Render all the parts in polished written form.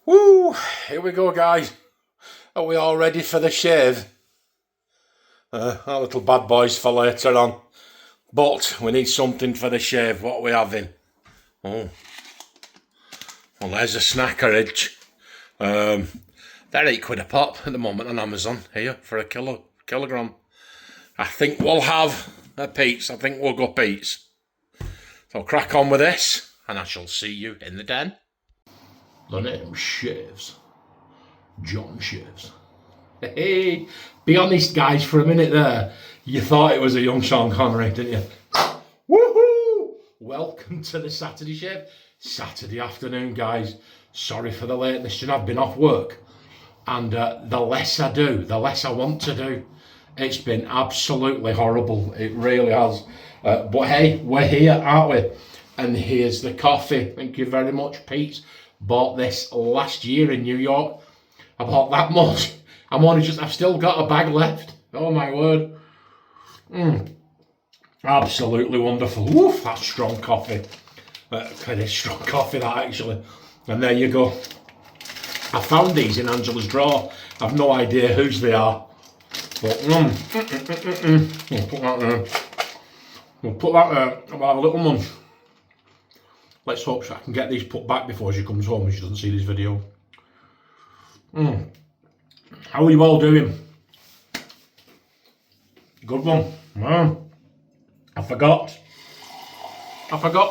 Woo! Here we go, guys. Are we all ready for the shave? Our little bad boys for later on. But we need something for the shave. What are we having? Oh. Well, there's a snackerage. They're £8 a pop at the moment on Amazon here for a kilogram. I think we'll have a Pete's. I think we'll go Pete's. So crack on with this, and I shall see you in the den. The name Shaves. John Shaves. Hey, be honest, guys, for a minute there. You thought it was a young Sean Connery, didn't you? Woohoo! Welcome to the Saturday Shave. Saturday afternoon, guys. Sorry for the lateness. I've been off work. And the less I do, the less I want to do. It's been absolutely horrible. It really has. But hey, we're here, aren't we? And here's the coffee. Thank you very much, Pete. Bought this last year in New York. I bought that much. I've still got a bag left. Oh my word. Absolutely wonderful. Woof, that's strong coffee. Kind of strong coffee, that actually. And there you go. I found these in Angela's drawer. I've no idea whose they are. But we'll put that there. We'll put that there. I'll have a little munch. Let's hope so I can get these put back before she comes home and she doesn't see this video. How are you all doing? Good one. I forgot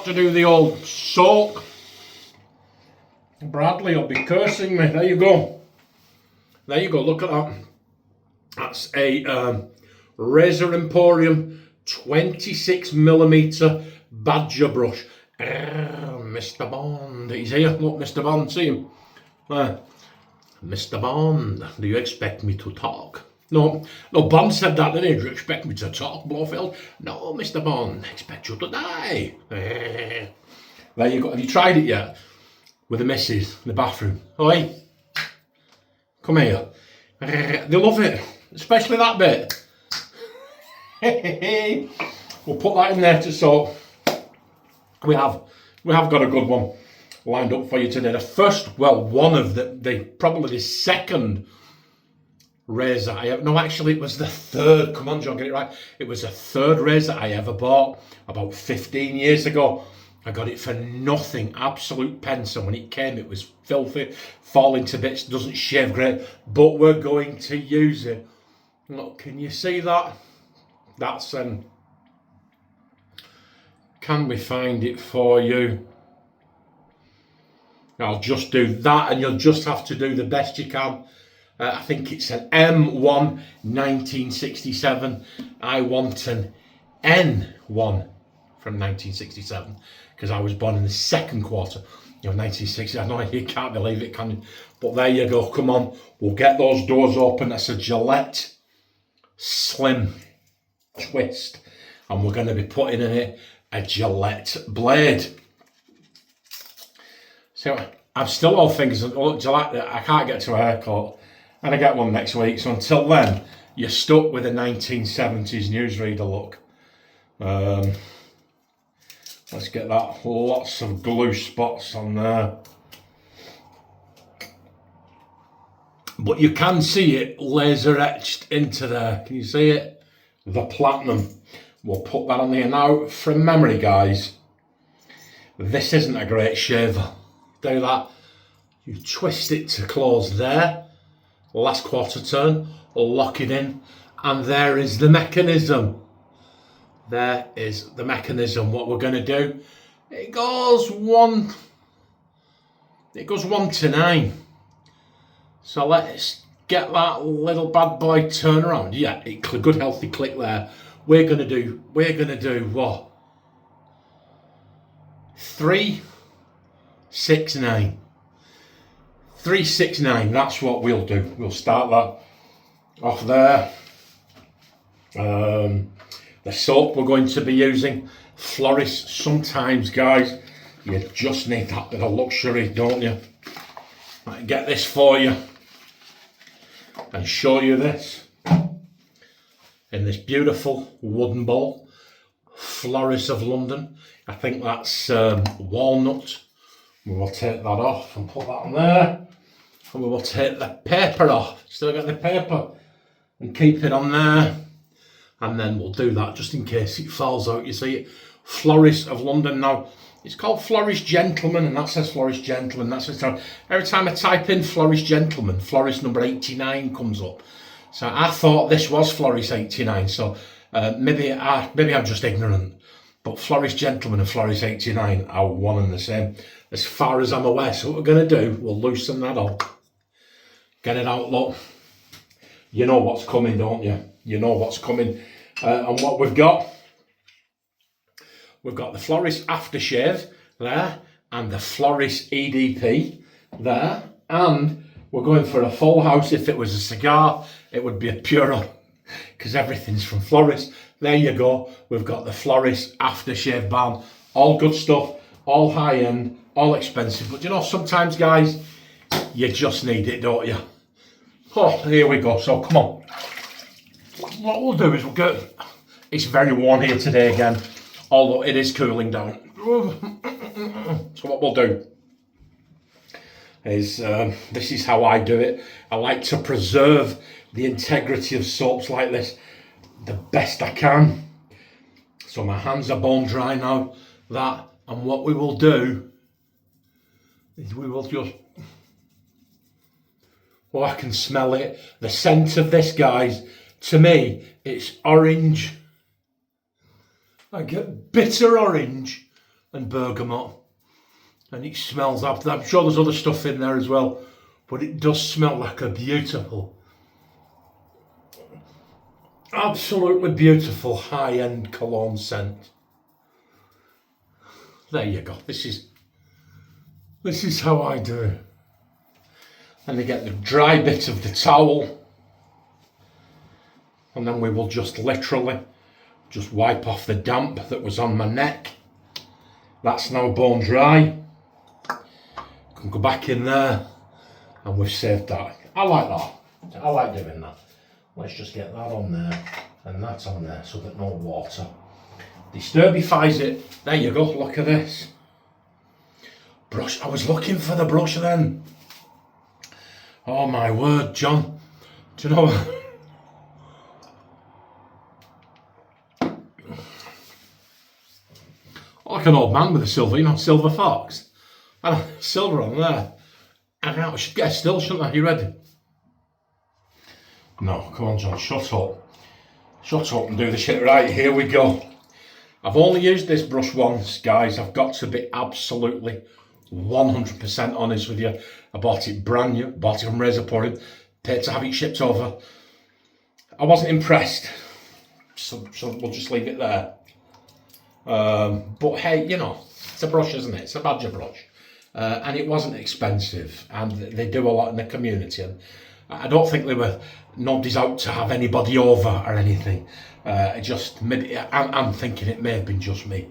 to do the old soak. Bradley will be cursing me. There you go. There you go. Look at that. That's a Razor Emporium 26mm Badger brush. Mr. Bond, he's here. Look, Mr. Bond, see him. Mr. Bond, do you expect me to talk? No, Bond said that, didn't he? Do you expect me to talk, Blofeld? No, Mr. Bond, I expect you to die. There you go. Have you tried it yet? With the missus in the bathroom. Oi, come here. They love it, especially that bit. We'll put that in there to soak. We have got a good one lined up for you today. The first, well, one of probably the second razor I ever, no, actually it was the third, come on John, get it right. It was the third razor I ever bought about 15 years ago. I got it for nothing, absolute pence, and when it came it was filthy, falling to bits, doesn't shave great, but we're going to use it. Look, can you see that? That's can we find it for you? I'll just do that and you'll just have to do the best you can. I think it's an M1 1967. I want an N1 from 1967 because I was born in the second quarter of 1960. I know you can't believe it, can you? But there you go. Come on, we'll get those doors open. That's a Gillette Slim Twist, and we're going to be putting in it a Gillette blade. So I'm still all thinking, oh, Gillette, I can't get to a haircut, and I get one next week. So until then, you're stuck with a 1970s newsreader look. Let's get that. Lots of glue spots on there. But you can see it laser etched into there. Can you see it? The platinum. We'll put that on there. Now, from memory, guys, this isn't a great shaver. Do that. You twist it to close there. Last quarter turn. Lock it in. And there is the mechanism. There is the mechanism. What we're going to do, it goes 1 to 9. So let's get that little bad boy turn around. Yeah, good healthy click there. We're gonna do what? 3, 6, 9. 3, 6, 9. That's what we'll do. We'll start that off there. The soap we're going to be using, Floris. Sometimes, guys, you just need that bit of luxury, don't you? I'll get this for you and show you this in this beautiful wooden bowl. Floris of London. I think that's walnut. We'll take that off and put that on there. And we will take the paper off. Still got the paper. And keep it on there. And then we'll do that just in case it falls out. You see it? Floris of London now. It's called Floris Gentleman, and that says Floris Gentleman. That's what every time I type in Floris Gentleman, Floris number 89 comes up. So I thought this was Floris 89. So maybe I'm just ignorant. But Floris Gentleman and Floris 89 are one and the same, as far as I'm aware. So what we're going to do, we'll loosen that up. Get it out, look. You know what's coming, don't you? You know what's coming. And what we've got the Floris aftershave there, and the Floris EDP there, and we're going for a full house. If it was a cigar, it would be a Puro, because everything's from Floris. There you go. We've got the Floris aftershave balm. All good stuff, all high end, all expensive. But you know, sometimes, guys, you just need it, don't you? Oh, here we go. So come on. What we'll do is we'll go. It's very warm here today again, although it is cooling down. So what we'll do is, this is how I do it. I like to preserve the integrity of soaps like this the best I can. So my hands are bone dry now. And what we will do is we will just. Oh, I can smell it. The scent of this, guys, to me, it's orange. I get bitter orange and bergamot. And it smells, I'm sure there's other stuff in there as well, but it does smell like a beautiful, absolutely beautiful high-end cologne scent. There you go. This is how I do it. And I get the dry bit of the towel, and then we will just literally just wipe off the damp that was on my neck. That's now bone dry. Can go back in there, and we've saved that. I like that. I like doing that. Let's just get that on there and that on there so that no water disturbifies it. There you go. Look at this brush. I was looking for the brush then. Oh my word, John. Do you know what? Like an old man with a silver, silver fox. And silver on there. And I should get a still, shouldn't I? You ready? No, come on, John, shut up. Shut up and do the shit right. Here we go. I've only used this brush once, guys. I've got to be absolutely 100% honest with you. I bought it brand new, bought it from Razor Pouring, paid to have it shipped over. I wasn't impressed, so we'll just leave it there. But hey, it's a brush, isn't it? It's a badger brush. And it wasn't expensive, and they do a lot in the community. And I don't think nobody's out to have anybody over or anything. I'm thinking it may have been just me,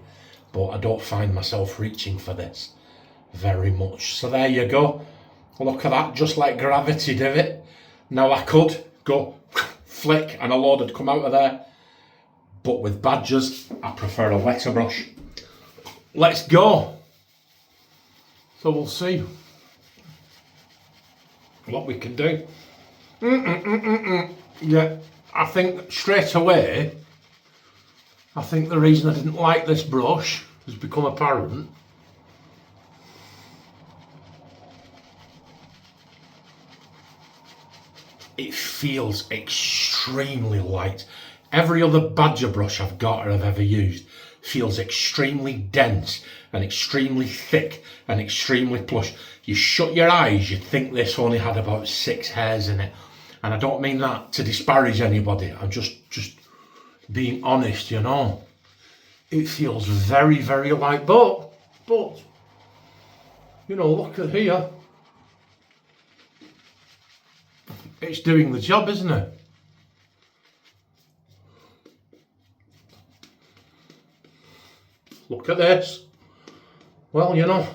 but I don't find myself reaching for this very much. So there you go. Look at that, just like gravity did it. Now I could go flick and a load would come out of there, but with badgers, I prefer a wetter brush. Let's go. So we'll see what we can do. Yeah, I think straight away, the reason I didn't like this brush has become apparent. It feels extremely light. Every other badger brush I've got or I've ever used feels extremely dense and extremely thick and extremely plush. You shut your eyes, you'd think this only had about 6 hairs in it. And I don't mean that to disparage anybody. I'm just being honest, It feels very, very light, but look at here. It's doing the job, isn't it? Look at this. Well,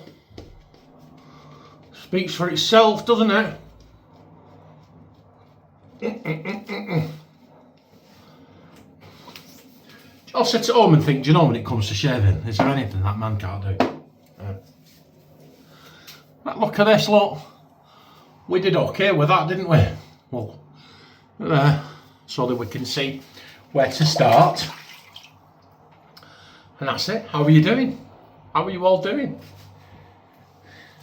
speaks for itself, doesn't it? I'll sit at home and think, when it comes to shaving, is there anything that man can't do? Look at this, look. we did okay with that, didn't we? Well, so that we can see where to start. And that's it. How are you doing? How are you all doing?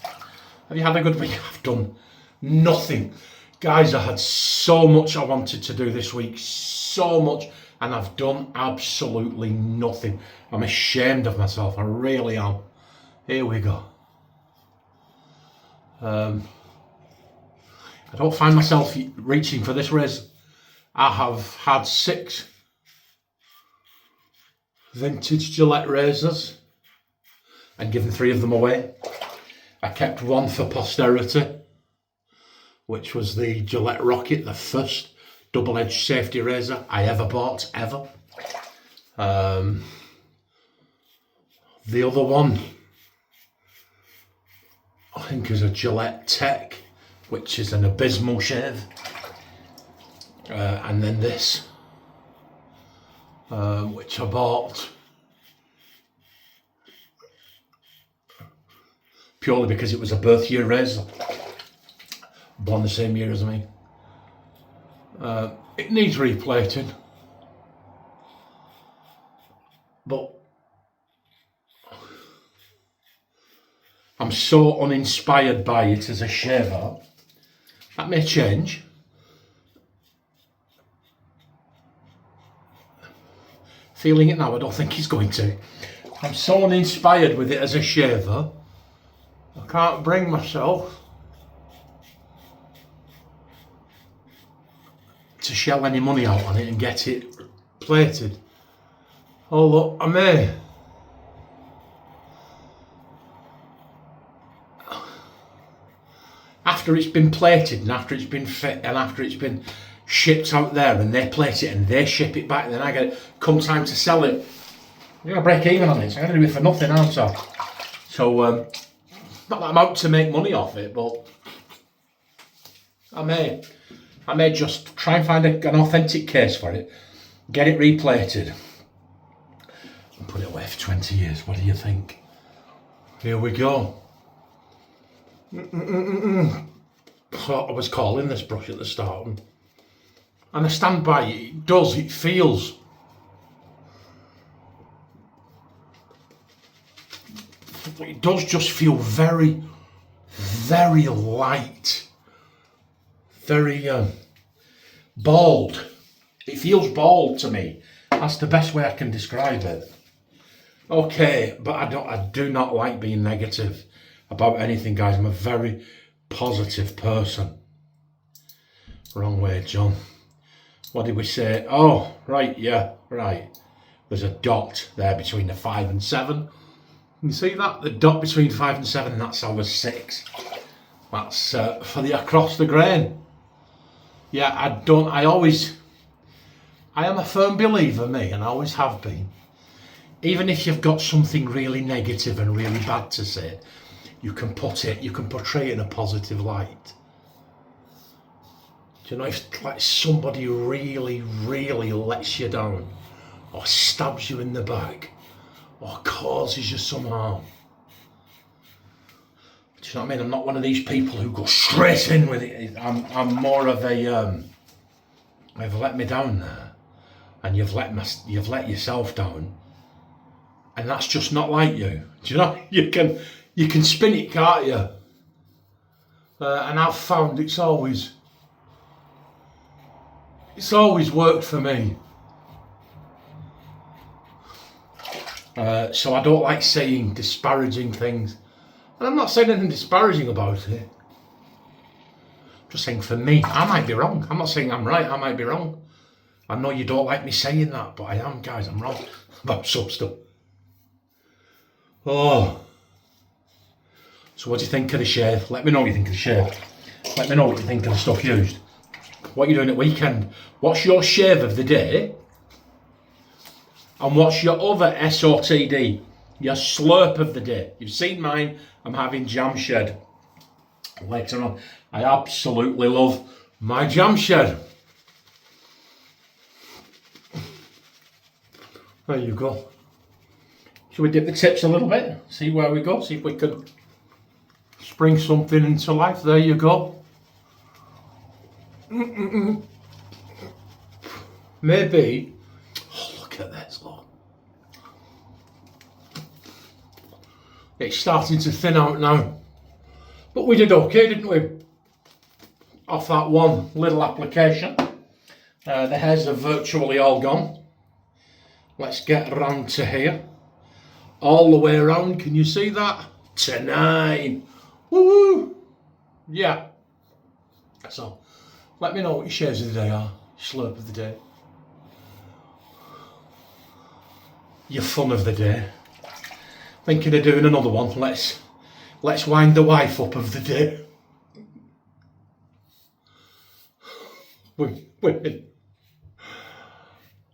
Have you had a good week? I've done nothing. Guys, I had so much I wanted to do this week. So much. And I've done absolutely nothing. I'm ashamed of myself. I really am. Here we go. I don't find myself reaching for this razor. I have had 6 vintage Gillette razors and given 3 of them away. I kept 1 for posterity, which was the Gillette Rocket, the first double-edged safety razor I ever bought, ever. The other one, I think, is a Gillette Tech, which is an abysmal shave. And then this, which I bought purely because it was a birth year razor, born the same year as me. It needs replating, but I'm so uninspired by it as a shaver. That may change. Feeling it now, I don't think it's going to. I'm so uninspired with it as a shaver, I can't bring myself to shell any money out on it and get it plated. Although I may. After it's been plated and after it's been fit and after it's been shipped out there and they plate it and they ship it back, then I get it, come time to sell it, I'm gonna break even on it, so I'm gonna do it for nothing, aren't I? So not that I'm out to make money off it, but I may just try and find an authentic case for it, get it replated, and put it away for 20 years. What do you think? Here we go. So I was calling this brush at the start, and I stand by it. It does, it feels. It does just feel very, very light. Very bald. It feels bald to me. That's the best way I can describe it. Okay, but I do not like being negative about anything, guys. I'm a very positive person. Wrong way, John. What did we say? Oh, right, yeah, right. There's a dot there between the 5 and 7. You see that? The dot between 5 and 7, that's our 6. That's for the across the grain. Yeah, I am a firm believer, me, and I always have been. Even if you've got something really negative and really bad to say, you can portray it in a positive light. Do you know, if like somebody really, really lets you down, or stabs you in the back, or causes you some harm, do you know what I mean? I'm not one of these people who go straight in with it. I'm more of a you've let me down there, and you've let yourself down, and that's just not like you. Do you know? You can spin it, can't you? And I've found it's always worked for me. So I don't like saying disparaging things. And I'm not saying anything disparaging about it. I'm just saying for me, I might be wrong. I'm not saying I'm right, I might be wrong. I know you don't like me saying that, but I am, guys. I'm wrong about some stuff. Oh. So what do you think of the shave? Let me know what you think of the shave. Let me know what you think of the stuff used. What are you doing at weekend? What's your shave of the day? And what's your other SOTD? Your slurp of the day. You've seen mine. I'm having jam shed later on. I absolutely love my jam shed. There you go. Shall we dip the tips a little bit? See where we go? See if we can spring something into life. There you go. Maybe. Oh, look at this, look. It's starting to thin out now. But we did okay, didn't we? Off that one little application. The hairs are virtually all gone. Let's get around to here. All the way around, can you see that? To 9. Woo! Yeah. So, let me know what your shares of the day are. Slurp of the day. Your fun of the day. Thinking of doing another one. Let's wind the wife up of the day.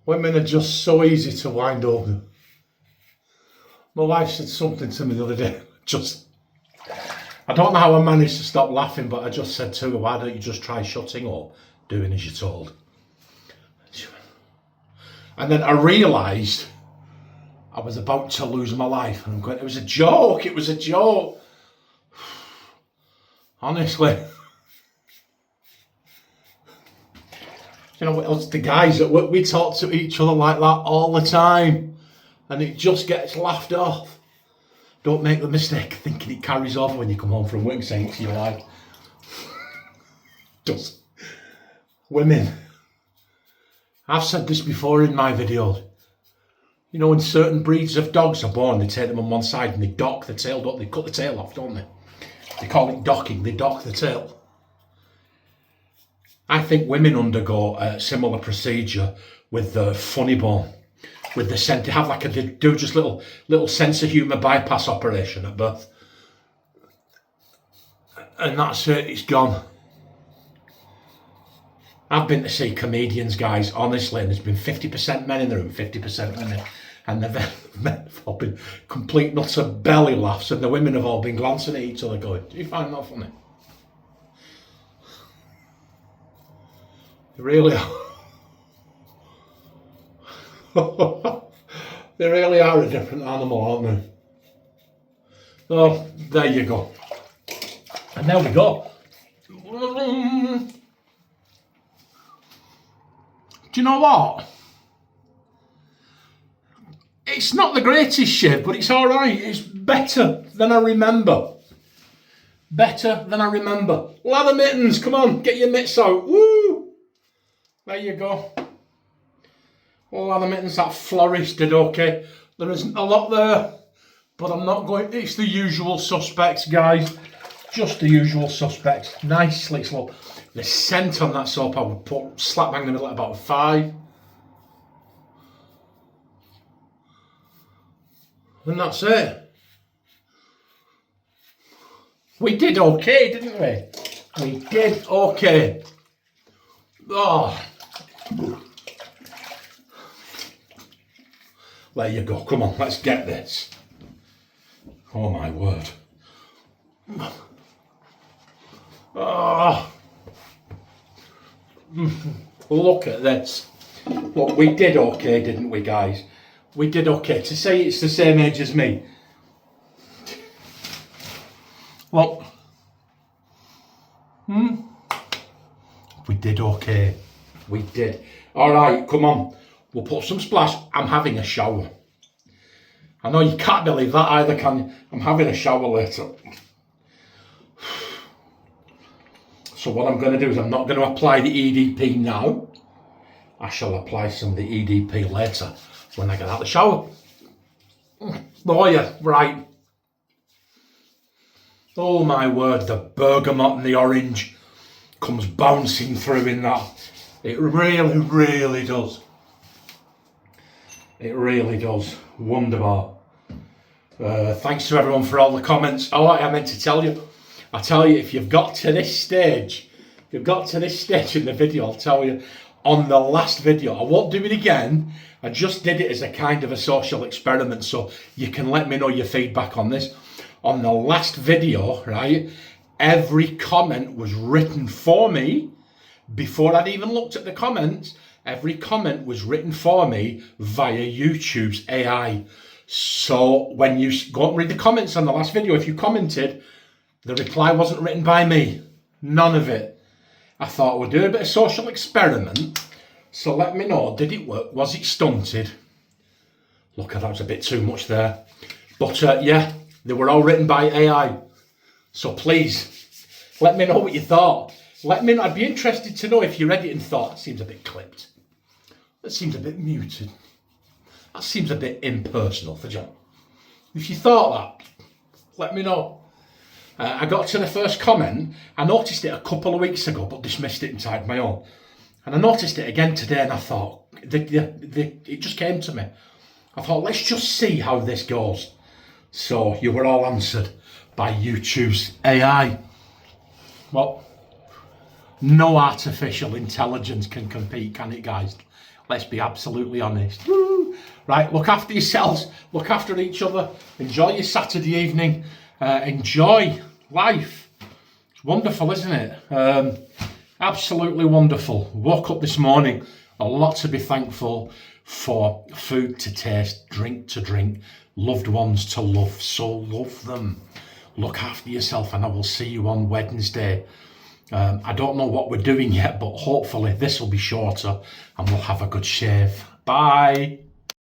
Women are just so easy to wind up. My wife said something to me the other day. I don't know how I managed to stop laughing, but I just said to her, why don't you just try shutting up, doing as you're told? And then I realised I was about to lose my life. And I'm going, it was a joke. It was a joke. Honestly. You know, it's the guys at work, we talk to each other like that all the time. And it just gets laughed off. Don't make the mistake of thinking it carries over when you come home from work and saying to your wife. Just women. I've said this before in my videos. You know, when certain breeds of dogs are born, they take them on one side and they dock the tail, don't they? Cut the tail off, don't they? They call it docking, they dock the tail. I think women undergo a similar procedure with the funny bone. With the scent, they have like they do just little sense of humour bypass operation at birth. And that's it, it's gone. I've been to see comedians, guys, honestly, and there's been 50% men in the room, 50% women. And the men have all been complete nuts of belly laughs, and the women have all been glancing at each other going, do you find that funny? They really are. They really are a different animal, aren't they? Oh, there you go. And there we go. Do you know what? It's not the greatest shave, but it's all right. It's better than I remember. Better than I remember. Leather mittens, come on, get your mitts out. Woo! There you go. Leather mittens, that Floris did okay. There isn't a lot there, but I'm not going. It's the usual suspects, guys. Just the usual suspects. Nice slick slope. The scent on that soap I would put slap bang in the middle at about a 5. And that's it. We did okay, didn't we? We did okay. Oh. There you go. Come on, let's get this. Oh my word. Oh. Look at this. Look, we did okay, didn't we, guys? We did okay. To say it's the same age as me. Look. We did okay. We did. All right, come on. We'll put some splash. I'm having a shower. I know you can't believe that either, can you? I'm having a shower later. So what I'm going to do is I'm not going to apply the EDP now. I shall apply some of the EDP later when I get out of the shower. Oh yeah, right. Oh my word, the bergamot and the orange comes bouncing through in that. It really, really does. It really does. Wonderful. Thanks to everyone for all the comments. Oh, I meant to tell you. I tell you, if you've got to this stage, in the video, I'll tell you, on the last video, I won't do it again. I just did it as a kind of a social experiment, so you can let me know your feedback on this. On the last video, right, every comment was written for me. Before I'd even looked at the comments, every comment was written for me via YouTube's AI. So when you go and read the comments on the last video, if you commented, the reply wasn't written by me. None of it. I thought we'd do a bit of social experiment. So let me know, did it work? Was it stunted? Look, that was a bit too much there. But yeah, they were all written by AI. So please, let me know what you thought. I'd be interested to know if you read it and thought, that seems a bit clipped. That seems a bit muted. That seems a bit impersonal for John. If you thought that, let me know. I got to the first comment. I noticed it a couple of weeks ago, but dismissed it inside my own. And I noticed it again today, and I thought, it just came to me. I thought, let's just see how this goes. So you were all answered by YouTube's AI. Well, no artificial intelligence can compete, can it, guys? Let's be absolutely honest. Woo! Right, look after yourselves, look after each other, enjoy your Saturday evening, enjoy life. It's wonderful, isn't it? Absolutely wonderful. Woke up this morning, a lot to be thankful for, food to taste, drink to drink, loved ones to love, so love them. Look after yourself, and I will see you on Wednesday. I don't know what we're doing yet, but hopefully this will be shorter and we'll have a good shave. Bye.